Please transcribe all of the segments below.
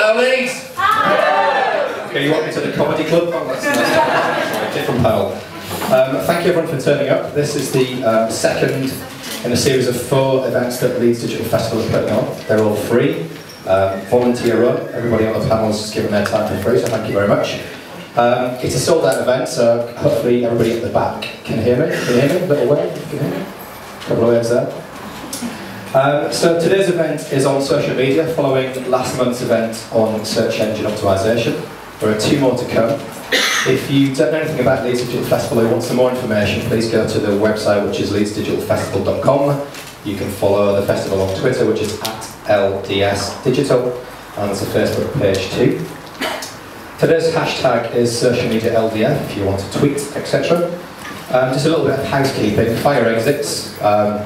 Hello, Leeds! Okay, you want me to the comedy club? Oh, that's a different panel. Thank you everyone for turning up. This is the second in a series of 4 events that Leeds Digital Festival is putting on. They're all free, volunteer run. Everybody on the panel has just given their time for free, so thank you very much. It's a sold out event, so hopefully everybody at the back can hear me. Can you hear me? A little wave? Can you hear me? A couple of waves there. So today's event is on social media, following last month's event on search engine optimization. There are 2 more to come. If you don't know anything about Leeds Digital Festival or want some more information, please go to the website, which is leedsdigitalfestival.com. You can follow the festival on Twitter, which is @LDS Digital, and there's a Facebook page too. Today's hashtag is social media LDF if you want to tweet, etc. Just a little bit of housekeeping. Fire exits.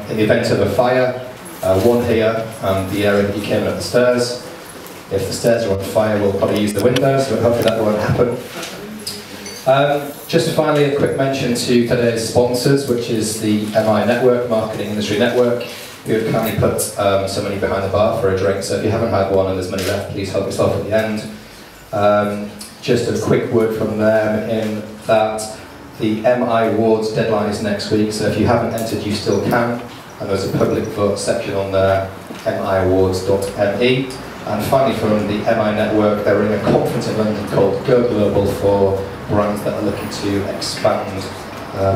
In the event of a fire, 1 here and the area that you came in up the stairs. If the stairs are on fire, we'll probably use the windows, but hopefully that won't happen. Just finally, a quick mention to today's sponsors, which is the MI Network, Marketing Industry Network, who have kindly put some money behind the bar for a drink. So if you haven't had one and there's money left, please help yourself at the end. Just a quick word from them in that the MI Awards deadline is next week, so if you haven't entered, you still can. And there's a public vote section on there, miawards.me. And finally, from the MI Network, they're running a conference in London called Go Global for brands that are looking to expand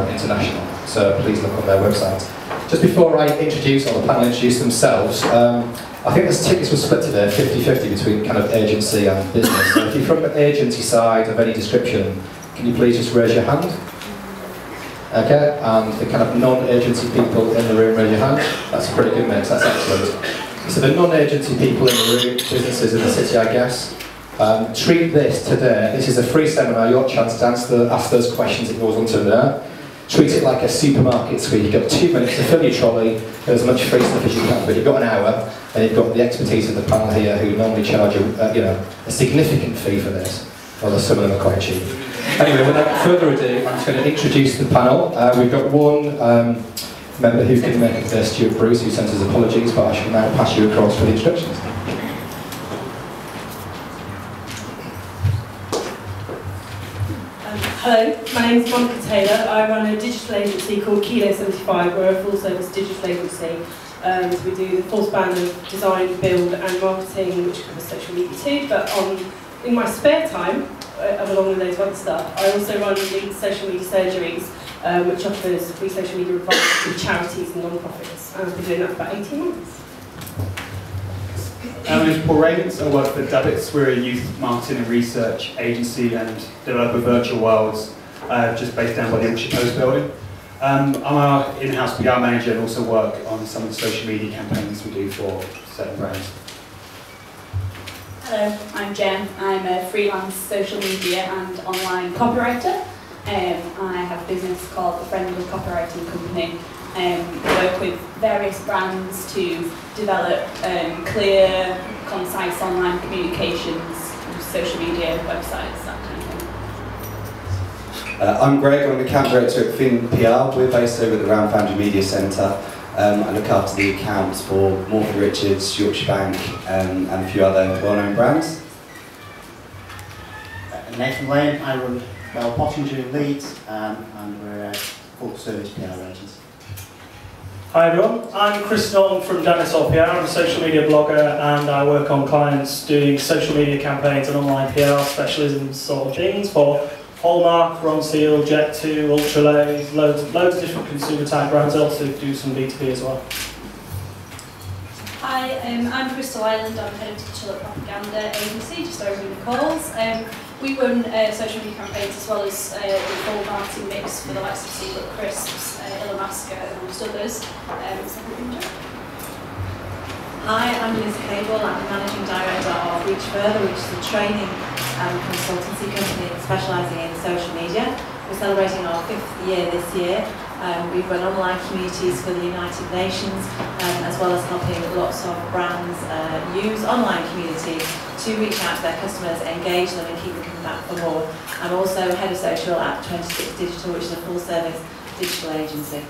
international. So please look on their website. Just before I introduce, or the panel introduce themselves, I think this tickets were split today 50-50 between kind of agency and business. So if you're from the agency side of any description, can you please just raise your hand? Okay, and the kind of non-agency people in the room, raise your hand. That's a pretty good mix, that's excellent. So the non-agency people in the room, businesses in the city, I guess, treat this today. This is a free seminar, your chance to ask those questions that you always want to know. Treat it like a supermarket squeeze. You've got 2 minutes to fill your trolley, get as much free stuff as you can, but you've got an hour, and you've got the expertise of the panel here who normally charge a significant fee for this, although some of them are quite cheap. Anyway, without further ado, I'm just going to introduce the panel. We've got one member who can make it there, Stuart Bruce, who sends his apologies, but I shall now pass you across for the introductions. Hello, my name is Monica Taylor. I run a digital agency called Kilo 75. We're a full-service digital agency. We do the full span of design, build and marketing, which covers social media too, but in my spare time, along with those other stuff, I also run Leeds Social Media Surgeries, which offers free social media advice to charities and non-profits. And I've been doing that for about 18 months. My name is Paul Ravens. I work for Dubbits. We're a youth marketing and research agency and developer virtual worlds just based down by the Ilkshire Post building. I'm our in-house PR manager and also work on some of the social media campaigns we do for certain brands. Hello, I'm Jen. I'm a freelance social media and online copywriter. I have a business called the Friendly Copywriting Company. Work with various brands to develop clear, concise online communications, social media, websites, that kind of thing. I'm Greg, I'm the account director at Finn PR. We're based over at the Round Foundry Media Centre. I look after the accounts for Morphy Richards, Yorkshire Bank and a few other well-known brands. Nathan Lane, I run Bell Pottinger in Leeds and we're a full-service PR agency. Hi everyone, I'm Chris Norton from Dinosaur PR. I'm a social media blogger and I work on clients doing social media campaigns and online PR specialism sort of things for Hallmark, Ronseal, Jet2, Ultralay, loads of different consumer type brands. I also do some B2B as well. Hi, I'm Crystal Island. I'm head of digital propaganda agency, just over in the calls. We run social media campaigns as well as the full marketing mix for the likes of Secret Crisps, Ilamasca and amongst others. So hope you enjoy. Hi, I'm Liz Cable. I'm the Managing Director of Reach Further, which is a training consultancy company specialising in social media. We're celebrating our 5th year this year. We've run online communities for the United Nations, as well as helping lots of brands use online communities to reach out to their customers, engage them and keep them coming back for more. I'm also head of social at 26 Digital, which is a full-service digital agency.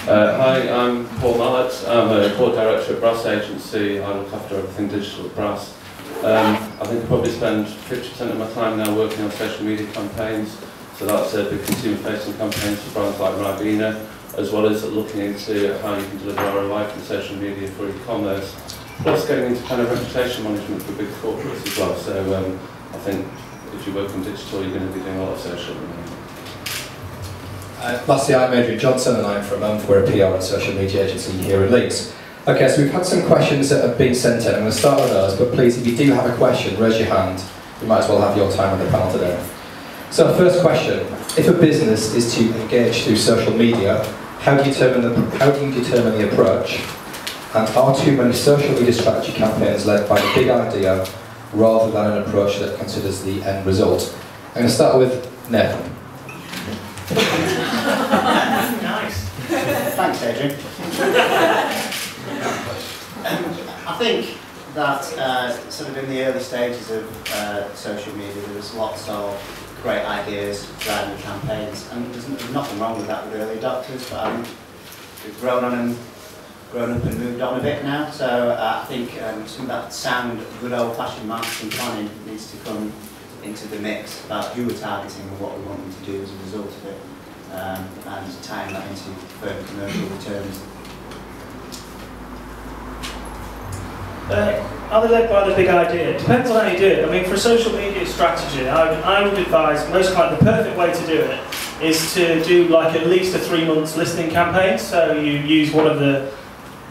Hi, I'm Paul Mallett. I'm a board director at Brass Agency. I look after everything digital at Brass. I think I probably spend 50% of my time now working on social media campaigns. So that's the consumer-facing campaigns for brands like Ribena, as well as looking into how you can deliver ROI from social media for e-commerce, plus getting into kind of reputation management for big corporates as well. So I think if you work in digital, you're going to be doing a lot of social. Lastly, I'm Adrian Johnson and I'm from We're a PR and social media agency here in Leeds. Okay, so we've had some questions that have been sent in. I'm going to start with those, but please, if you do have a question, raise your hand. You might as well have your time on the panel today. So, first question: if a business is to engage through social media, how do you determine the approach? And are too many social media strategy campaigns led by the big idea rather than an approach that considers the end result? I'm going to start with Nathan. Nice. Thanks, Adrian. I think that sort of in the early stages of social media, there was lots of great ideas driving the campaigns, and there's nothing wrong with that with early adopters, but I think we've grown up and moved on a bit now, so I think some of that sound, good old-fashioned marketing planning needs to come into the mix about who we're targeting and what we want them to do as a result of it, and tying that into further commercial returns. Are they led by the big idea? It depends on how you do it. I mean, for a social media strategy, I would advise, most likely the perfect way to do it is to do like at least a 3 months listening campaign. So you use one of the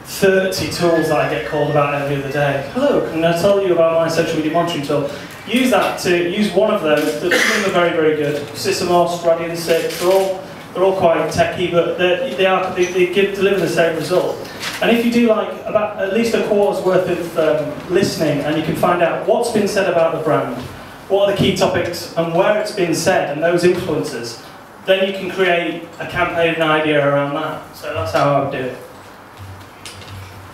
30 tools that I get called about every other day. Hello, can I tell you about my social media monitoring tool? Use one of those. Some of them are very, very good. Sysomos, Radian 6, they're all quite techy, but they deliver the same result. And if you do like about at least a quarter's worth of listening, and you can find out what's been said about the brand, what are the key topics, and where it's been said, and those influences, then you can create a campaign and idea around that. So that's how I would do it.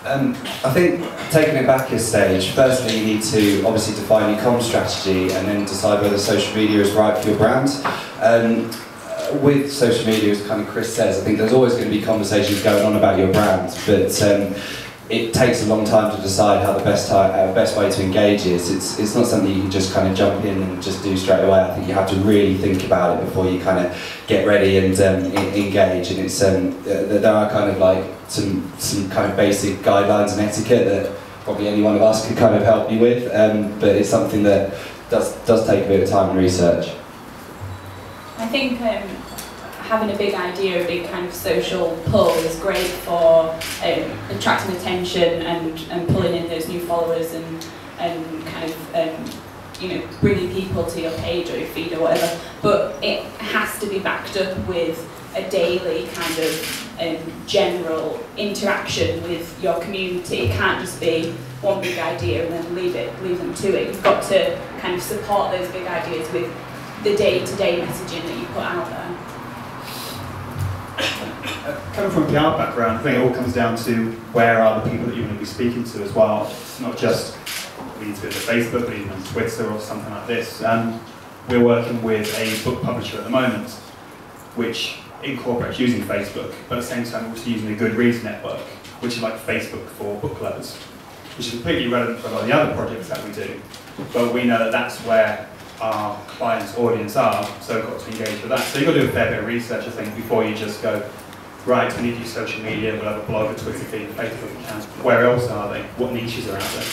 I think taking it back a stage, firstly you need to obviously define your comm strategy and then decide whether social media is right for your brand. With social media, as kind of Chris says, I think there's always going to be conversations going on about your brand, but it takes a long time to decide how the best way to engage is. It's not something you can just kind of jump in and just do straight away. I think you have to really think about it before you kind of get ready and engage. And it's there are kind of like some kind of basic guidelines and etiquette that probably any one of us could kind of help you with, but it's something that does take a bit of time and research. I think having a big idea, a big kind of social pull is great for attracting attention and pulling in those new followers and kind of bringing people to your page or your feed or whatever. But it has to be backed up with a daily kind of general interaction with your community. It can't just be one big idea and then leave them to it. You've got to kind of support those big ideas with the day-to-day messaging that you put out there. Coming from a PR background, I think it all comes down to where are the people that you want to be speaking to as well. It's not just we need to go to Facebook, we need to go to Twitter or something like this. We're working with a book publisher at the moment, which incorporates using Facebook, but at the same time also using a Goodreads network, which is like Facebook for book lovers, which is completely relevant for a lot of the other projects that we do. But we know that that's where our client's audience are, so we've got to engage with that. So you've got to do a fair bit of research, I think, before you just go, right, we need to use social media, we'll have a blog, a Twitter feed, a Facebook account. Where else are they? What niches are out there?